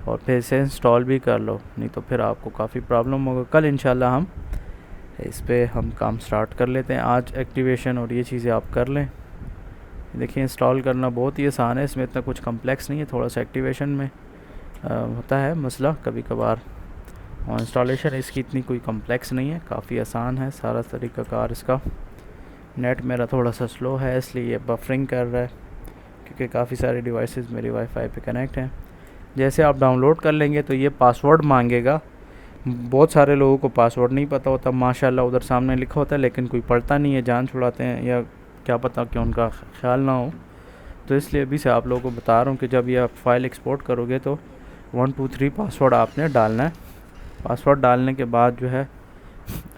और फिर से इंस्टॉल भी कर लो, नहीं तो फिर आपको काफ़ी प्रॉब्लम होगा। कल इंशाल्लाह हम इस पे हम काम स्टार्ट कर लेते हैं। आज एक्टिवेशन और ये चीज़ें आप कर लें। देखिए इंस्टॉल करना बहुत ही आसान है, इसमें इतना कुछ कम्प्लेक्स नहीं है, थोड़ा सा एक्टिवेशन में होता है मसला कभी कभार, और इंस्टॉलेशन इसकी इतनी कोई कम्प्लेक्स नहीं है, काफ़ी आसान है सारा तरीक़ाकार इसका। नेट मेरा थोड़ा सा स्लो है इसलिए ये बफरिंग कर रहा है, क्योंकि काफ़ी सारे डिवाइसेस मेरी वाईफाई पे कनेक्ट हैं। जैसे आप डाउनलोड कर लेंगे तो ये पासवर्ड मांगेगा। बहुत सारे लोगों को पासवर्ड नहीं पता होता, माशाल्लाह उधर सामने लिखा होता है, लेकिन कोई पढ़ता नहीं है, जान छुड़ाते हैं, या क्या पता कि उनका ख्याल ना हो। तो इसलिए अभी से आप लोगों को बता रहा हूँ कि जब ये आप फाइल एक्सपोर्ट करोगे तो 1 2 3 पासवर्ड आपने डालना है। पासवर्ड डालने के बाद जो है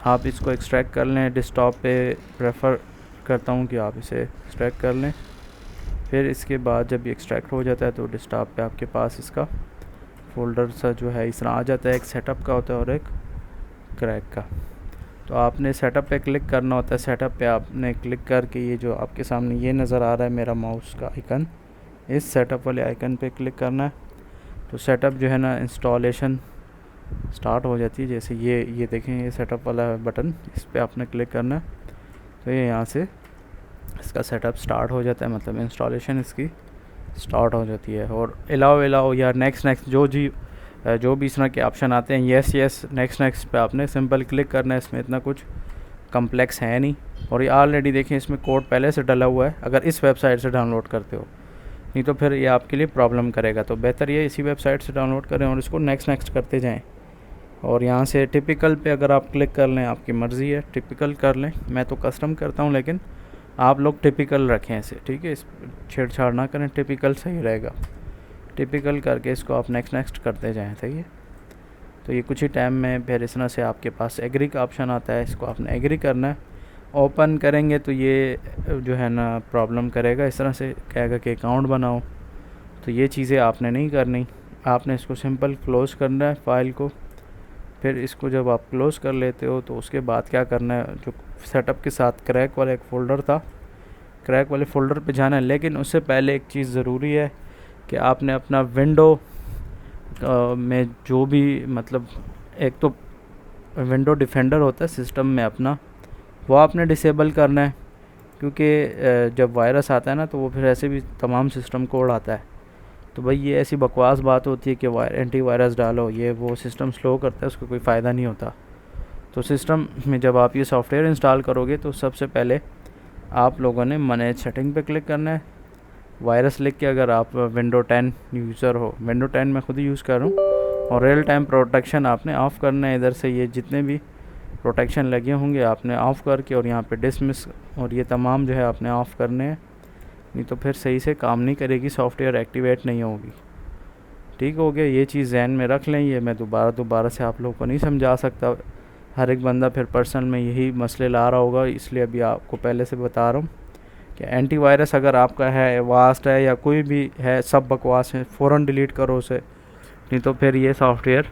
आप इसको एक्सट्रैक्ट कर लें। डेस्कटॉप पे प्रेफर करता हूँ कि आप इसे एक्सट्रैक्ट कर लें। फिर इसके बाद जब ये एक्सट्रैक्ट हो जाता है तो डेस्कटॉप पे आपके पास इसका फ़ोल्डर सा जो है इस तरह आ जाता है, एक सेटअप का होता है और एक क्रैक का। तो आपने सेटअप पे क्लिक करना होता है। सेटअप पे आपने क्लिक करके ये जो आपके सामने ये नज़र आ रहा है मेरा माउस का आइकन, इस सेटअप वाले आइकन पे क्लिक करना है। तो सेटअप जो है ना इंस्टॉलेशन स्टार्ट हो जाती है। जैसे ये देखें, ये सेटअप वाला बटन, इस पर आपने क्लिक करना है तो ये यहाँ से इसका सेटअप स्टार्ट हो जाता है, मतलब इंस्टॉलेशन इसकी स्टार्ट हो जाती है। और अलाउ या नेक्स्ट जो भी इस तरह के ऑप्शन आते हैं, येस नेक्स्ट पे आपने सिंपल क्लिक करना है। इसमें इतना कुछ कम्प्लेक्स है नहीं, और ये ऑलरेडी देखें इसमें कोड पहले से डला हुआ है अगर इस वेबसाइट से डाउनलोड करते हो, नहीं तो फिर ये आपके लिए प्रॉब्लम करेगा। तो बेहतर ये इसी वेबसाइट से डाउनलोड करें और इसको नेक्स्ट करते जाएँ। और यहाँ से टिपिकल पे अगर आप क्लिक कर लें, आपकी मर्ज़ी है, टिपिकल कर लें। मैं तो कस्टम करता हूँ, लेकिन आप लोग टिपिकल रखें इसे, ठीक है, इस छेड़छाड़ ना करें, टिपिकल सही रहेगा। टिपिकल करके इसको आप नेक्स्ट करते जाएं, सही है। तो ये कुछ ही टाइम में फिर इस तरह से आपके पास एग्री का ऑप्शन आता है, इसको आपने एग्री करना है। ओपन करेंगे तो ये जो है ना प्रॉब्लम करेगा, इस तरह से कहेगा कि अकाउंट बनाओ, तो ये चीज़ें आपने नहीं करनी। आपने इसको सिंपल क्लोज़ करना है फाइल को। फिर इसको जब आप क्लोज़ कर लेते हो तो उसके बाद क्या करना है, जो सेटअप के साथ क्रैक वाला एक फ़ोल्डर था, क्रैक वाले फ़ोल्डर पे जाना है। लेकिन उससे पहले एक चीज़ ज़रूरी है कि आपने अपना विंडो में जो भी मतलब एक तो विंडो डिफेंडर होता है सिस्टम में अपना, वो आपने डिसेबल करना है, क्योंकि जब वायरस आता है ना तो वो फिर ऐसे भी तमाम सिस्टम को उड़ाता है। तो भाई ये ऐसी बकवास बात होती है कि एंटी वायरस डालो, ये वो सिस्टम स्लो करता है, उसका कोई फ़ायदा नहीं होता। तो सिस्टम में जब आप ये सॉफ्टवेयर इंस्टॉल करोगे तो सबसे पहले आप लोगों ने मैनेज सेटिंग पे क्लिक करना है। वायरस लिख के, अगर आप विंडो 10 यूज़र हो, विंडो 10 मैं खुद ही यूज़ कर रहा हूँ, और रियल टाइम प्रोटेक्शन आपने ऑफ़ करना है। इधर से ये जितने भी प्रोटेक्शन लगे होंगे आपने ऑफ़ करके, और यहाँ पे डिसमिस और ये तमाम जो है आपने ऑफ़ करने हैं, नहीं तो फिर सही से काम नहीं करेगी, सॉफ्टवेयर एक्टिवेट नहीं होगी। ठीक हो गया, ये चीज़ ज़हन में रख लें। ये मैं दोबारा से आप लोगों को नहीं समझा सकता, हर एक बंदा फिर पर्सनल में यही मसले ला रहा होगा, इसलिए अभी आपको पहले से बता रहा हूँ कि एंटीवायरस अगर आपका है, वास्ट है या कोई भी है, सब बकवास है, फ़ौरन डिलीट करो उसे, नहीं तो फिर ये सॉफ्टवेयर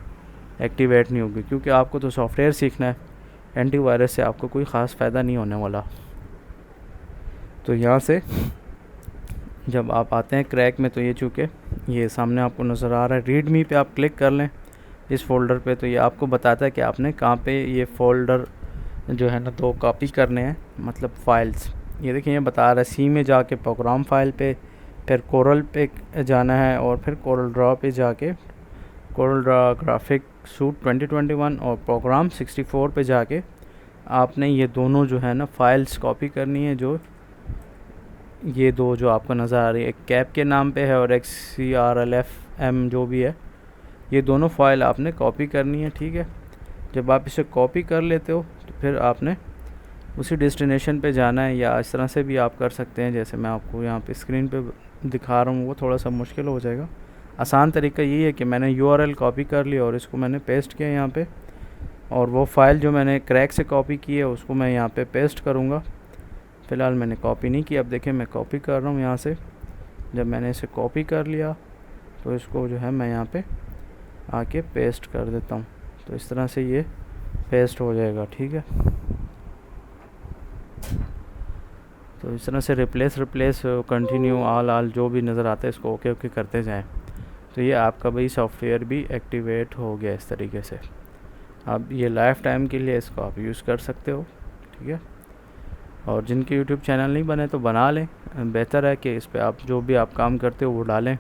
एक्टिवेट नहीं होगी। क्योंकि आपको तो सॉफ्टवेयर सीखना है, एंटीवायरस से आपको कोई ख़ास फ़ायदा नहीं होने वाला। तो यहाँ से जब आप आते हैं क्रैक में, तो ये चूँकि ये सामने आपको नज़र आ रहा है, रीड मी पे आप क्लिक कर लें इस फ़ोल्डर पे, तो ये आपको बताता है कि आपने कहाँ पे ये फ़ोल्डर जो है ना 2 कॉपी करने हैं, मतलब फ़ाइल्स। ये देखिए ये बता रहा है सी में जाके प्रोग्राम फाइल पे, फिर कोरल पे जाना है, और फिर कोरल ड्रॉ पे जाके कोरल ड्रॉ ग्राफिक सूट 2021 और प्रोग्राम 64 पे जाके आपने ये दोनों जो है ना फाइल्स कॉपी करनी है। जो ये दो जो आपको नज़र आ रही है, एक कैप के नाम पे है और एक CRLFM जो भी है, ये दोनों फाइल आपने कॉपी करनी है। ठीक है, जब आप इसे कॉपी कर लेते हो तो फिर आपने उसी डेस्टिनेशन पे जाना है, या इस तरह से भी आप कर सकते हैं जैसे मैं आपको यहाँ पे स्क्रीन पे दिखा रहा हूँ। वो थोड़ा सा मुश्किल हो जाएगा, आसान तरीका यही है कि मैंने URL कॉपी कर ली और इसको मैंने पेस्ट किया यहाँ पे, और वो फाइल जो मैंने क्रैक से कॉपी की है उसको मैं यहाँ पे पेस्ट करूँगा। फ़िलहाल मैंने कॉपी नहीं की, अब देखिए मैं कॉपी कर रहा हूँ यहाँ से। जब मैंने इसे कॉपी कर लिया तो इसको जो है मैं यहाँ पे आके पेस्ट कर देता हूँ, तो इस तरह से ये पेस्ट हो जाएगा। ठीक है, तो इस तरह से रिप्लेस कंटिन्यू ऑल जो भी नज़र आता है इसको ओके करते जाएं। तो ये आपका भाई सॉफ्टवेयर भी एक्टिवेट हो गया इस तरीके से। अब ये लाइफ टाइम के लिए इसको आप यूज़ कर सकते हो। ठीक है, और जिनके यूट्यूब चैनल नहीं बने तो बना लें, बेहतर है कि इस पर आप जो भी आप काम करते हो वो डालें,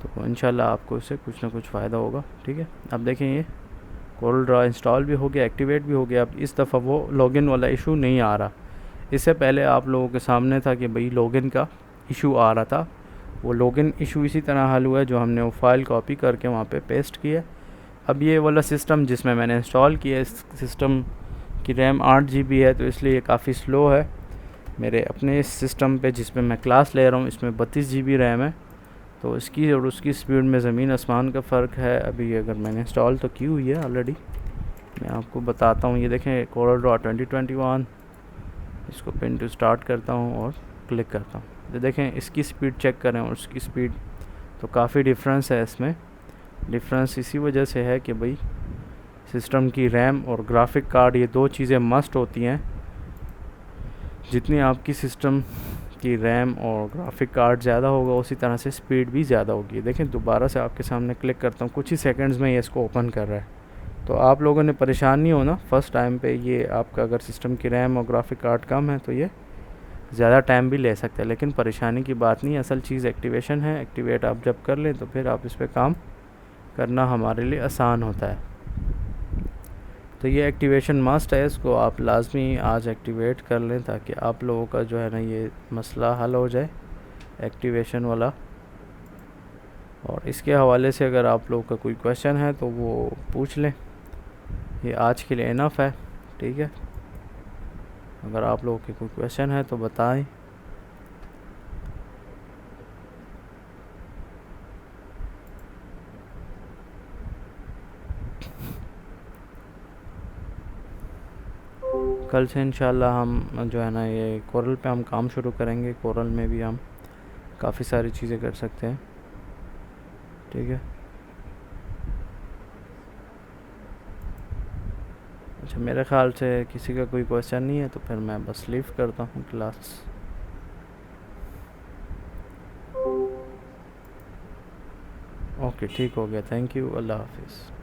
तो इंशाल्लाह आपको इससे कुछ ना कुछ फ़ायदा होगा। ठीक है, अब देखें ये कोरल ड्रॉ इंस्टॉल भी हो गया, एक्टिवेट भी हो गया। अब इस दफ़ा वो लॉगिन वाला इशू नहीं आ रहा। इससे पहले आप लोगों के सामने था कि भाई लॉगिन का इशू आ रहा था, वो लॉगिन इशू इसी तरह हल हुआ है जो हमने वो फ़ाइल कॉपी करके वहाँ पे पेस्ट किया। अब ये वाला सिस्टम जिसमें मैंने इंस्टॉल किया, इस सिस्टम की रैम 8 GB है, तो इसलिए ये काफ़ी स्लो है। मेरे अपने इस सिस्टम पे जिसमें मैं क्लास ले रहा हूँ इसमें 32 GB रैम है, तो इसकी और उसकी स्पीड में ज़मीन आसमान का फ़र्क है। अभी अगर मैंने इंस्टॉल तो की हुई है ऑलरेडी, मैं आपको बताता हूँ। ये देखें कोरल ड्रॉ 2021, इसको पिन टू स्टार्ट करता हूँ और क्लिक करता हूँ, तो देखें इसकी स्पीड चेक करें और उसकी स्पीड, तो काफ़ी डिफरेंस है इसमें। डिफरेंस इसी वजह से है कि भाई सिस्टम की रैम और ग्राफिक कार्ड, ये दो चीज़ें मस्ट होती हैं। जितनी आपकी सिस्टम की रैम और ग्राफिक कार्ड ज़्यादा होगा उसी तरह से स्पीड भी ज़्यादा होगी। देखें दोबारा से आपके सामने क्लिक करता हूँ, कुछ ही सेकंड्स में ये इसको ओपन कर रहा है। तो आप लोगों ने परेशान नहीं होना फ़र्स्ट टाइम पे। ये आपका अगर सिस्टम की रैम और ग्राफिक कार्ड कम है तो ये ज़्यादा टाइम भी ले सकता है, लेकिन परेशानी की बात नहीं। असल चीज़ एक्टिवेशन है, एक्टिवेट आप जब कर लें तो फिर आप इस पर काम करना हमारे लिए आसान होता है। तो ये एक्टिवेशन मस्ट है, इसको आप लाजमी आज एक्टिवेट कर लें ताकि आप लोगों का जो है ना ये मसला हल हो जाए एक्टिवेशन वाला। और इसके हवाले से अगर आप लोगों का कोई क्वेश्चन है तो वो पूछ लें, ये आज के लिए इनफ है। ठीक है, अगर आप लोगों के कोई क्वेश्चन है तो बताएं। कल से इंशाल्लाह हम जो है ना ये कोरल पे हम काम शुरू करेंगे। कोरल में भी हम काफ़ी सारी चीज़ें कर सकते हैं। ठीक है। अच्छा, मेरे ख्याल से किसी का कोई क्वेश्चन नहीं है, तो फिर मैं बस लीव करता हूँ क्लास। ओके, ठीक हो गया, थैंक यू, अल्लाह हाफिज़।